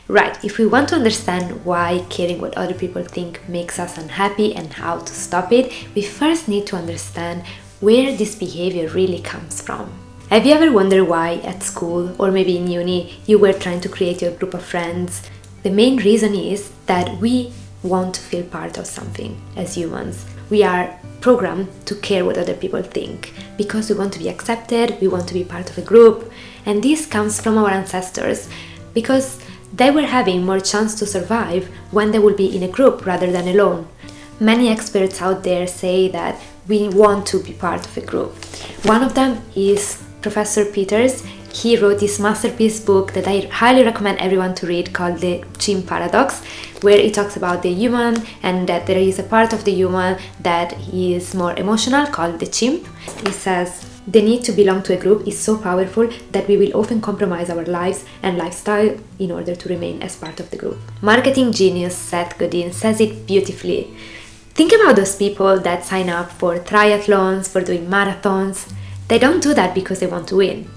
Right, if we want to understand why caring what other people think makes us unhappy and how to stop it, we first need to understand where this behavior really comes from. Have you ever wondered why at school or maybe in uni you were trying to create your group of friends? The main reason is that we want to feel part of something as humans. We are programmed to care what other people think because we want to be accepted, we want to be part of a group, and this comes from our ancestors because they were having more chance to survive when they will be in a group rather than alone. Many experts out there say that we want to be part of a group. One of them is Professor Peters. He wrote this masterpiece book that I highly recommend everyone to read called The Chimp Paradox, where he talks about the human and that there is a part of the human that is more emotional called the chimp. He says, the need to belong to a group is so powerful that we will often compromise our lives and lifestyle in order to remain as part of the group. Marketing genius Seth Godin says it beautifully. Think about those people that sign up for triathlons, for doing marathons. They don't do that because they want to win.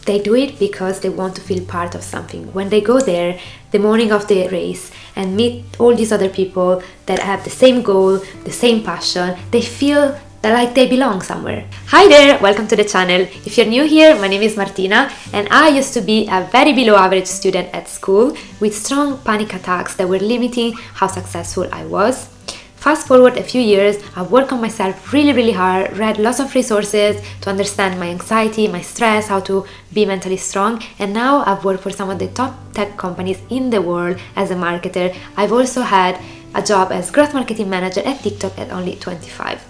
They do it because they want to feel part of something. When they go there the morning of the race and meet all these other people that have the same goal, the same passion, they feel like they belong somewhere. Hi there, welcome to the channel. If you're new here, my name is Martina and I used to be a very below average student at school with strong panic attacks that were limiting how successful I was. Fast forward a few years, I've worked on myself really hard, read lots of resources to understand my anxiety, my stress, how to be mentally strong, and now I've worked for some of the top tech companies in the world as a marketer. I've also had a job as growth marketing manager at TikTok at only 25.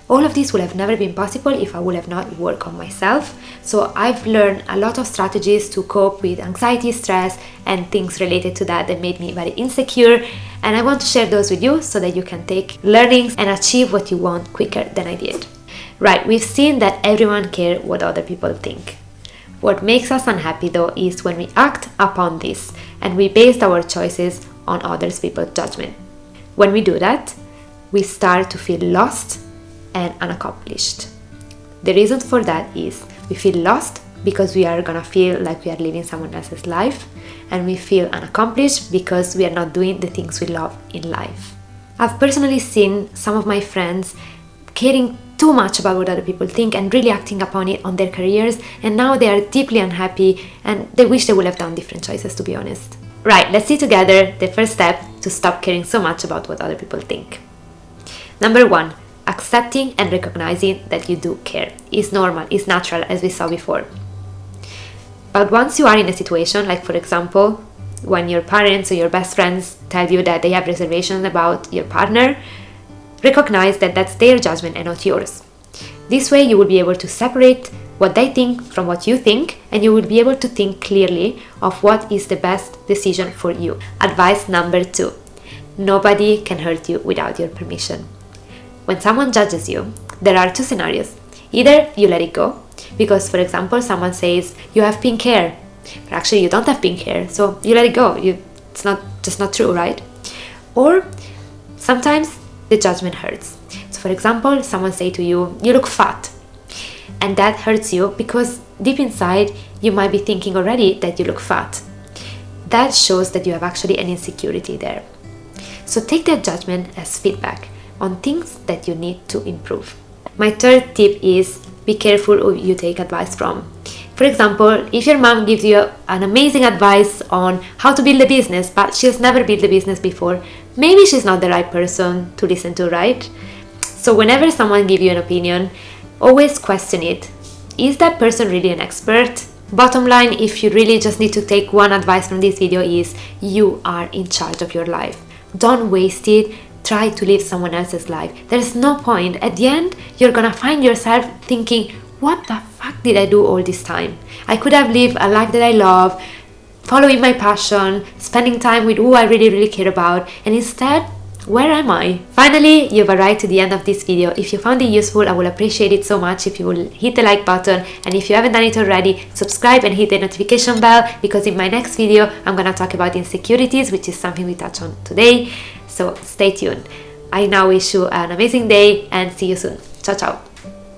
All of this would have never been possible if I would have not worked on myself. So I've learned a lot of strategies to cope with anxiety, stress, and things related to that made me very insecure. And I want to share those with you so that you can take learnings and achieve what you want quicker than I did. Right, we've seen that everyone cares what other people think. What makes us unhappy though is when we act upon this and we base our choices on others people's judgment. When we do that, we start to feel lost and unaccomplished. The reason for that is we feel lost because we are gonna feel like we are living someone else's life, and we feel unaccomplished because we are not doing the things we love in life. I've personally seen some of my friends caring too much about what other people think and really acting upon it on their careers, and now they are deeply unhappy and they wish they would have done different choices, to be honest. Right, let's see together the first step to stop caring so much about what other people think. Number 1. Accepting and recognizing that you do care is normal, is natural, as we saw before. But once you are in a situation, like for example, when your parents or your best friends tell you that they have reservations about your partner, recognize that that's their judgment and not yours. This way you will be able to separate what they think from what you think, and you will be able to think clearly of what is the best decision for you. Advice number 2. Nobody can hurt you without your permission. When someone judges you, there are two scenarios. Either you let it go, because for example, someone says you have pink hair, but actually you don't have pink hair, so you let it go. It's just not true, right? Or sometimes the judgment hurts. So for example, someone say to you, you look fat, and that hurts you because deep inside you might be thinking already that you look fat. That shows that you have actually an insecurity there. So take that judgment as feedback on things that you need to improve. My third tip is be careful who you take advice from. For example, if your mom gives you an amazing advice on how to build a business, but she's never built a business before, maybe she's not the right person to listen to, right? So whenever someone gives you an opinion, always question it. Is that person really an expert? Bottom line, if you really just need to take one advice from this video is you are in charge of your life. Don't waste it. Try to live someone else's life. There's no point. At the end, you're gonna find yourself thinking, what the fuck did I do all this time? I could have lived a life that I love, following my passion, spending time with who I really care about, and instead, where am I? Finally, you've arrived to the end of this video. If you found it useful, I will appreciate it so much if you will hit the like button, and if you haven't done it already, subscribe and hit the notification bell, because in my next video, I'm gonna talk about insecurities, which is something we touch on today. So stay tuned. I now wish you an amazing day and see you soon. Ciao, ciao.